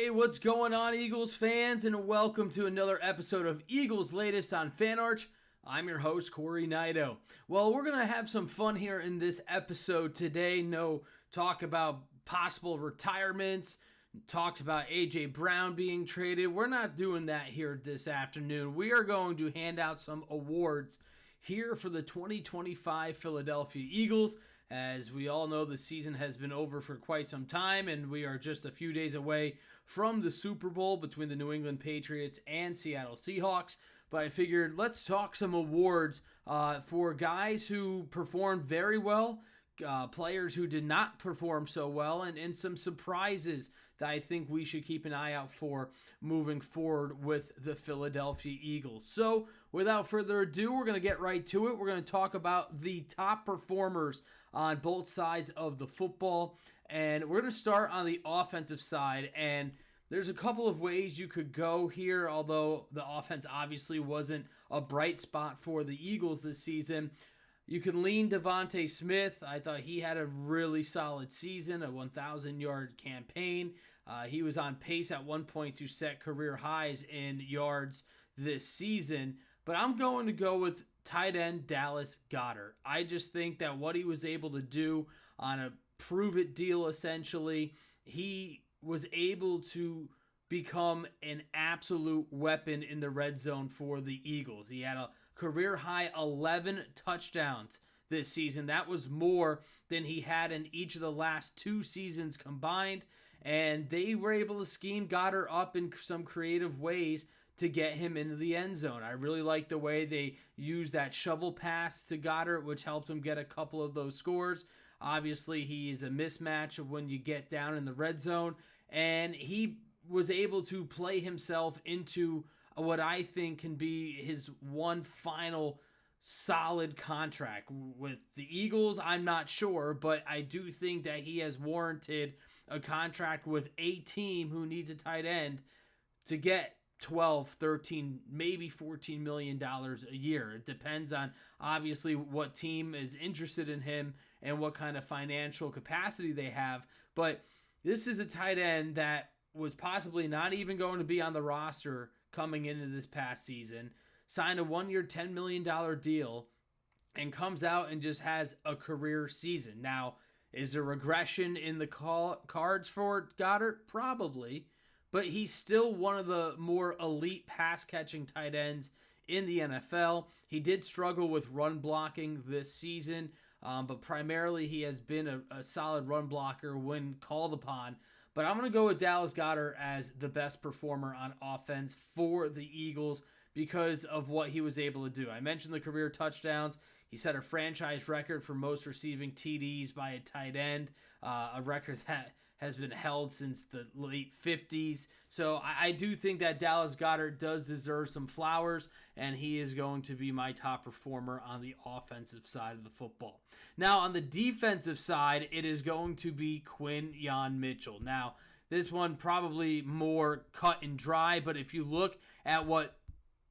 Hey, what's going on, Eagles fans, and welcome to another episode of Eagles Latest on FanArch. I'm your host, Cory Nidoh. Well, we're going to have some fun here in this episode today. No talk about possible retirements, talks about A.J. Brown being traded. We're not doing that here this afternoon. We are going to hand out some awards here for the 2025 Philadelphia Eagles. As we all know, the season has been over for quite some time, and we are just a few days away from the Super Bowl between the New England Patriots and Seattle Seahawks. But I figured let's talk some awards for guys who performed very well, players who did not perform so well, and some surprises that I think we should keep an eye out for moving forward with the Philadelphia Eagles. So without further ado, we're going to get right to it. We're going to talk about the top performers on both sides of the football, and we're going to start on the offensive side. And there's a couple of ways you could go here, although the offense obviously wasn't a bright spot for the Eagles this season. You can lean Devontae Smith. I thought he had a really solid season, a 1,000-yard campaign. He was on pace at one point to set career highs in yards this season. But I'm going to go with tight end Dallas Goedert. I just think that what he was able to do on a prove-it deal, essentially, he was able to become an absolute weapon in the red zone for the Eagles. He had a career-high 11 touchdowns this season. That was more than he had in each of the last two seasons combined, and they were able to scheme Goedert up in some creative ways to get him into the end zone. I really like the way they used that shovel pass to Goedert, which helped him get a couple of those scores. Obviously, he is a mismatch of when you get down in the red zone, and he was able to play himself into what I think can be his one final solid contract. With the Eagles, I'm not sure, but I do think that he has warranted a contract with a team who needs a tight end to get 12, 13, maybe $14 million a year. It depends on, obviously, what team is interested in him and what kind of financial capacity they have. But this is a tight end that was possibly not even going to be on the roster coming into this past season, signed a one-year $10 million deal, and comes out and just has a career season. Now, is there regression in the cards for Goedert? Probably, but he's still one of the more elite pass-catching tight ends in the NFL. He did struggle with run blocking this season, but primarily he has been a solid run blocker when called upon. But I'm going to go with Dallas Goedert as the best performer on offense for the Eagles because of what he was able to do. I mentioned the career touchdowns. He set a franchise record for most receiving TDs by a tight end, a record that has been held since the late 50s. So I do think that Dallas Goedert does deserve some flowers, and he is going to be my top performer on the offensive side of the football. Now, on the defensive side, it is going to be Quinyon Mitchell. Now, this one probably more cut and dry, but if you look at what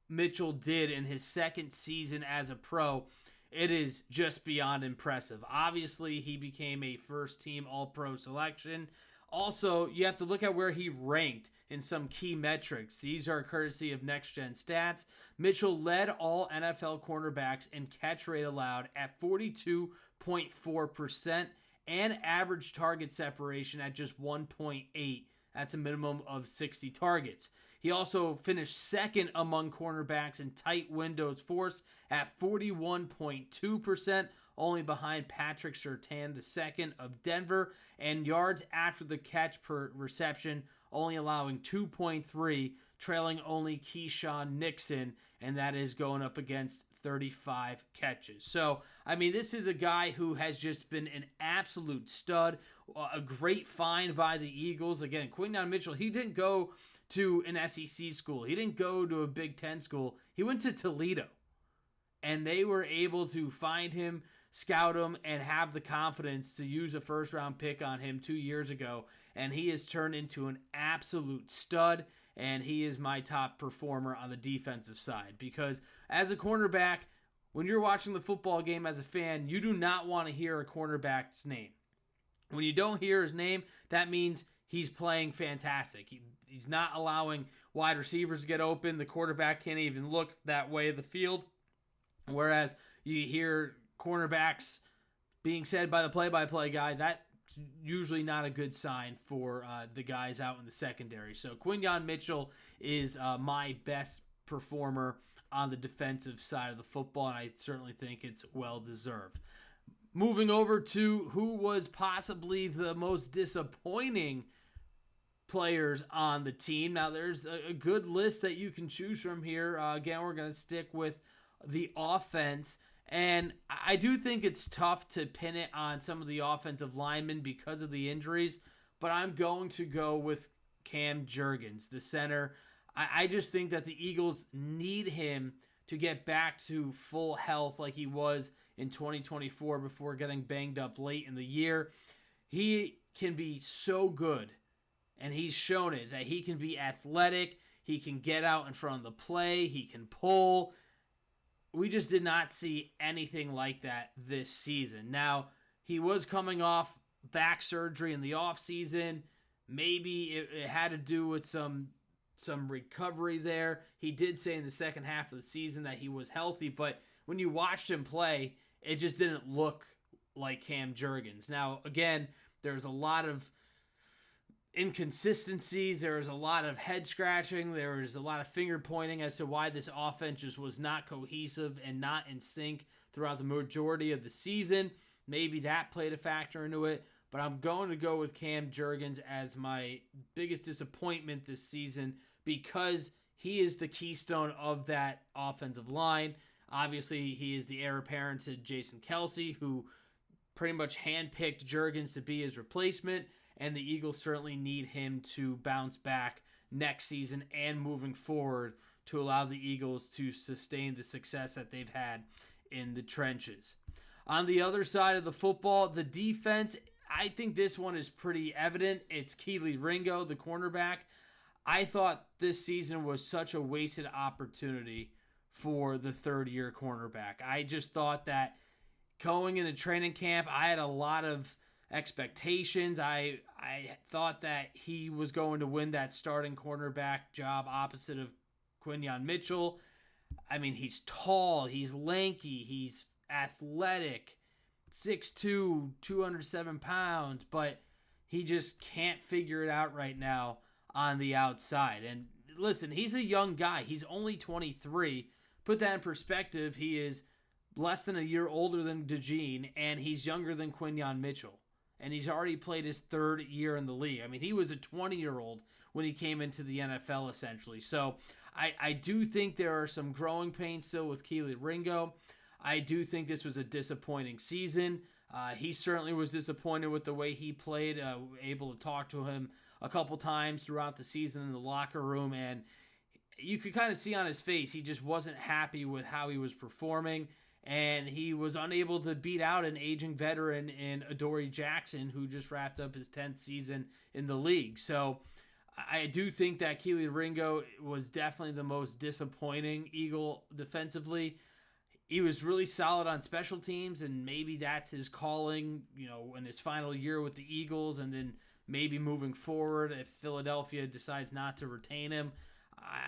Mitchell did in his second season as a pro, it is just beyond impressive. Obviously, he became a first-team All-Pro selection. Also, you have to look at where he ranked in some key metrics. These are courtesy of Next Gen Stats. Mitchell led all NFL cornerbacks in catch rate allowed at 42.4% and average target separation at just 1.8. That's a minimum of 60 targets. He also finished second among cornerbacks in tight windows forced at 41.2%, only behind Patrick Surtain II of Denver, and yards after the catch per reception, only allowing 2.3, trailing only Keyshawn Nixon, and that is going up against 35 catches. So, I mean, this is a guy who has just been an absolute stud, a great find by the Eagles. Again, Quinyon Mitchell, he didn't go to an SEC school. He didn't go to a Big Ten school. He went to Toledo. And they were able to find him, scout him, and have the confidence to use a first-round pick on him 2 years ago. And he has turned into an absolute stud, and he is my top performer on the defensive side. Because as a cornerback, when you're watching the football game as a fan, you do not want to hear a cornerback's name. When you don't hear his name, that means he's playing fantastic. He's not allowing wide receivers to get open. The quarterback can't even look that way of the field. Whereas you hear cornerbacks being said by the play-by-play guy, that's usually not a good sign for the guys out in the secondary. So Quinyon Mitchell is my best performer on the defensive side of the football, and I certainly think it's well-deserved. Moving over to who was possibly the most disappointing players on the team. Now, there's a good list that you can choose from here. Again, we're going to stick with the offense. And I do think it's tough to pin it on some of the offensive linemen because of the injuries, but I'm going to go with Cam Jurgens, the center. I just think that the Eagles need him to get back to full health like he was in 2024 before getting banged up late in the year. He can be so good, and he's shown it, that he can be athletic, he can get out in front of the play, he can pull. We just did not see anything like that this season. Now, he was coming off back surgery in the offseason. Maybe it had to do with some recovery there. He did say in the second half of the season that he was healthy, but when you watched him play, it just didn't look like Cam Jurgens. Now, again, there's a lot of inconsistencies. There was a lot of head scratching. There was a lot of finger pointing as to why this offense just was not cohesive and not in sync throughout the majority of the season. Maybe that played a factor into it, but I'm going to go with Cam Jurgens as my biggest disappointment this season because he is the keystone of that offensive line. Obviously, he is the heir apparent to Jason Kelce, who pretty much handpicked Jurgens to be his replacement, and the Eagles certainly need him to bounce back next season and moving forward to allow the Eagles to sustain the success that they've had in the trenches. On the other side of the football, the defense, I think this one is pretty evident. It's Keely Ringo, the cornerback. I thought this season was such a wasted opportunity for the third-year cornerback. I just thought that going into training camp, I had a lot of expectations. I thought that he was going to win that starting cornerback job opposite of Quinyon Mitchell. I mean, he's tall, he's lanky, he's athletic, 6'2", 207 pounds, but he just can't figure it out right now on the outside. And listen, he's a young guy. He's only 23. Put that in perspective, he is less than a year older than DeJean, and he's younger than Quinyon Mitchell. And he's already played his third year in the league. I mean, he was a 20-year-old when he came into the NFL, essentially. So I do think there are some growing pains still with Keely Ringo. I do think this was a disappointing season. He certainly was disappointed with the way he played, able to talk to him a couple times throughout the season in the locker room, and you could kind of see on his face he just wasn't happy with how he was performing. And he was unable to beat out an aging veteran in Adoree Jackson, who just wrapped up his 10th season in the league. So I do think that Keely Ringo was definitely the most disappointing Eagle defensively. He was really solid on special teams, and maybe that's his calling, in his final year with the Eagles, and then maybe moving forward if Philadelphia decides not to retain him.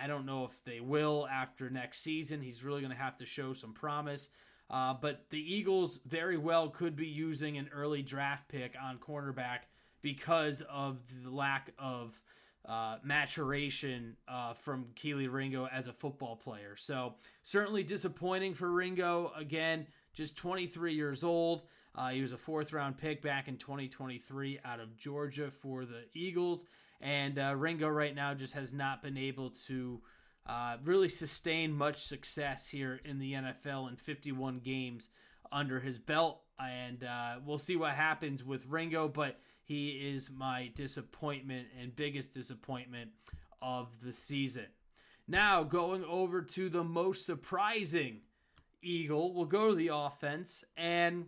I don't know if they will after next season. He's really going to have to show some promise. But the Eagles very well could be using an early draft pick on cornerback because of the lack of maturation from Keely Ringo as a football player. So certainly disappointing for Ringo. Again, just 23 years old. He was a fourth-round pick back in 2023 out of Georgia for the Eagles. And Ringo right now just has not been able to really sustain much success here in the NFL in 51 games under his belt. And we'll see what happens with Ringo, but he is my disappointment and biggest disappointment of the season. Now, going over to the most surprising Eagle, we'll go to the offense. And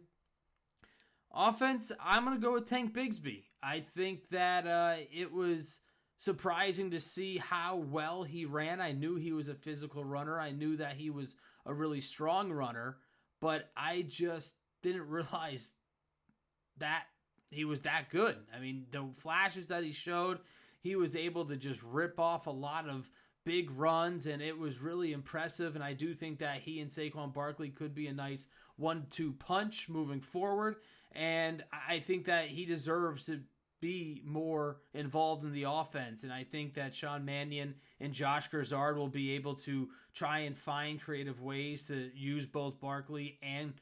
offense, I'm going to go with Tank Bigsby. I think that it was surprising to see how well he ran. I knew he was a physical runner. I knew that he was a really strong runner, but I just didn't realize that he was that good. I mean, the flashes that he showed, he was able to just rip off a lot of big runs, and it was really impressive. And I do think that he and Saquon Barkley could be a nice 1-2 punch moving forward. And I think that he deserves to be more involved in the offense. And I think that Sean Mannion and Josh Grizzard will be able to try and find creative ways to use both Barkley and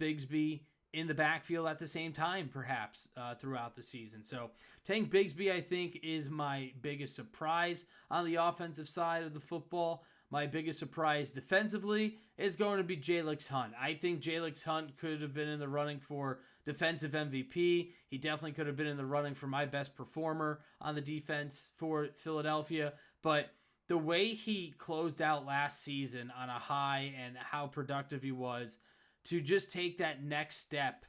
Bigsby in the backfield at the same time, perhaps, throughout the season. So Tank Bigsby, I think, is my biggest surprise on the offensive side of the football. My biggest surprise defensively is going to be Jalix Hunt. I think Jalix Hunt could have been in the running for defensive MVP. He definitely could have been in the running for my best performer on the defense for Philadelphia. But the way he closed out last season on a high and how productive he was, to just take that next step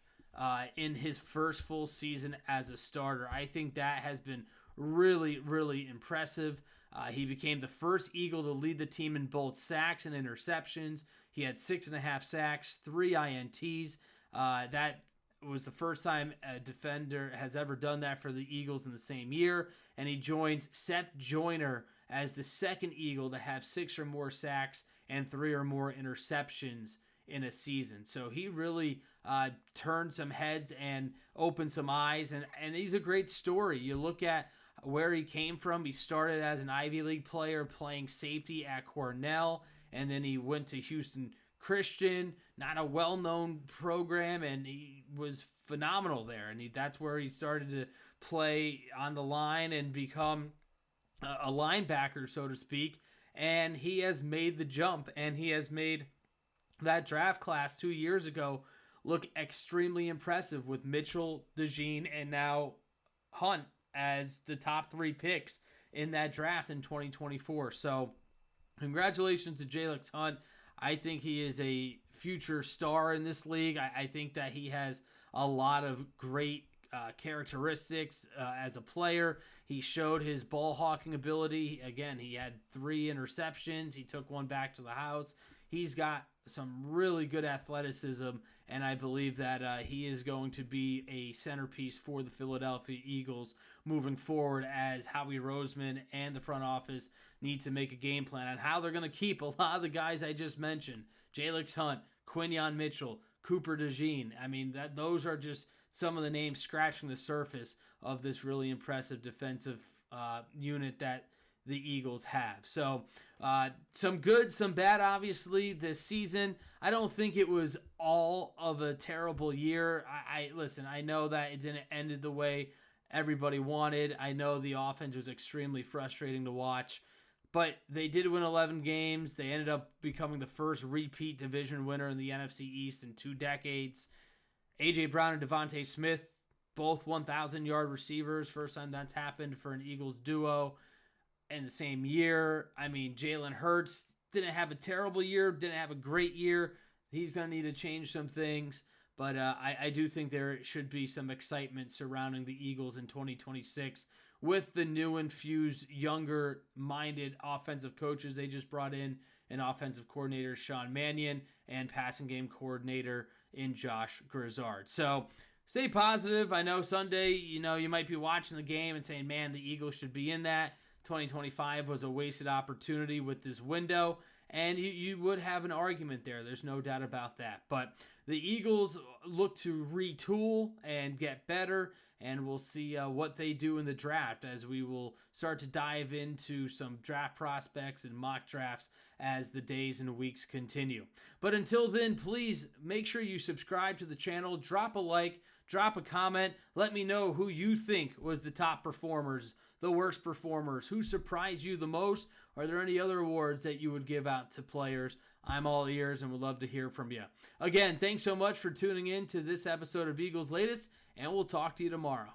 in his first full season as a starter, I think that has been really, really impressive. He became the first Eagle to lead the team in both sacks and interceptions. He had 6.5 sacks, 3 INTs. That was the first time a defender has ever done that for the Eagles in the same year. And he joins Seth Joyner as the second Eagle to have 6 or more sacks and 3 or more interceptions in a season. So he really turned some heads and opened some eyes, and he's a great story. You look at where he came from. He started as an Ivy League player playing safety at Cornell, and then he went to Houston Christian, not a well-known program, and he was phenomenal there. And that's where he started to play on the line and become a linebacker, so to speak. And he has made the jump, and he has made that draft class 2 years ago look extremely impressive with Mitchell, DeJean, and now Hunt as the top 3 picks in that draft in 2024. So congratulations to Jalix Hunt. I think he is a future star in this league. I think that he has a lot of great characteristics as a player. He showed his ball hawking ability. Again, he had 3 interceptions. He took 1 back to the house. He's got some really good athleticism, and I believe that he is going to be a centerpiece for the Philadelphia Eagles moving forward, as Howie Roseman and the front office need to make a game plan on how they're going to keep a lot of the guys I just mentioned. Jalix Hunt, Quinyon Mitchell, Cooper DeJean. I mean, those are just some of the names scratching the surface of this really impressive defensive unit that the Eagles have. So some good, some bad, obviously, this season. I don't think it was all of a terrible year. Listen, I know that it didn't end the way everybody wanted. I know the offense was extremely frustrating to watch, but they did win 11 games. They ended up becoming the first repeat division winner in the NFC East in 2 decades. A.J. Brown and Devontae Smith, both 1,000-yard receivers. First time that's happened for an Eagles duo in the same year. I mean, Jalen Hurts didn't have a terrible year, didn't have a great year. He's going to need to change some things. But I do think there should be some excitement surrounding the Eagles in 2026 with the new infused, younger-minded offensive coaches they just brought in, and offensive coordinator Sean Mannion and passing game coordinator in Josh Grizzard. So stay positive. I know Sunday, you might be watching the game and saying, man, the Eagles should be in that. 2025 was a wasted opportunity with this window, and you would have an argument there. There's no doubt about that. But the Eagles look to retool and get better, and we'll see what they do in the draft as we will start to dive into some draft prospects and mock drafts as the days and weeks continue. But until then, please make sure you subscribe to the channel, drop a like, drop a comment, let me know who you think was the top performers, the worst performers, who surprised you the most. Are there any other awards that you would give out to players? I'm all ears and would love to hear from you. Again, thanks so much for tuning in to this episode of Eagles Latest, and we'll talk to you tomorrow.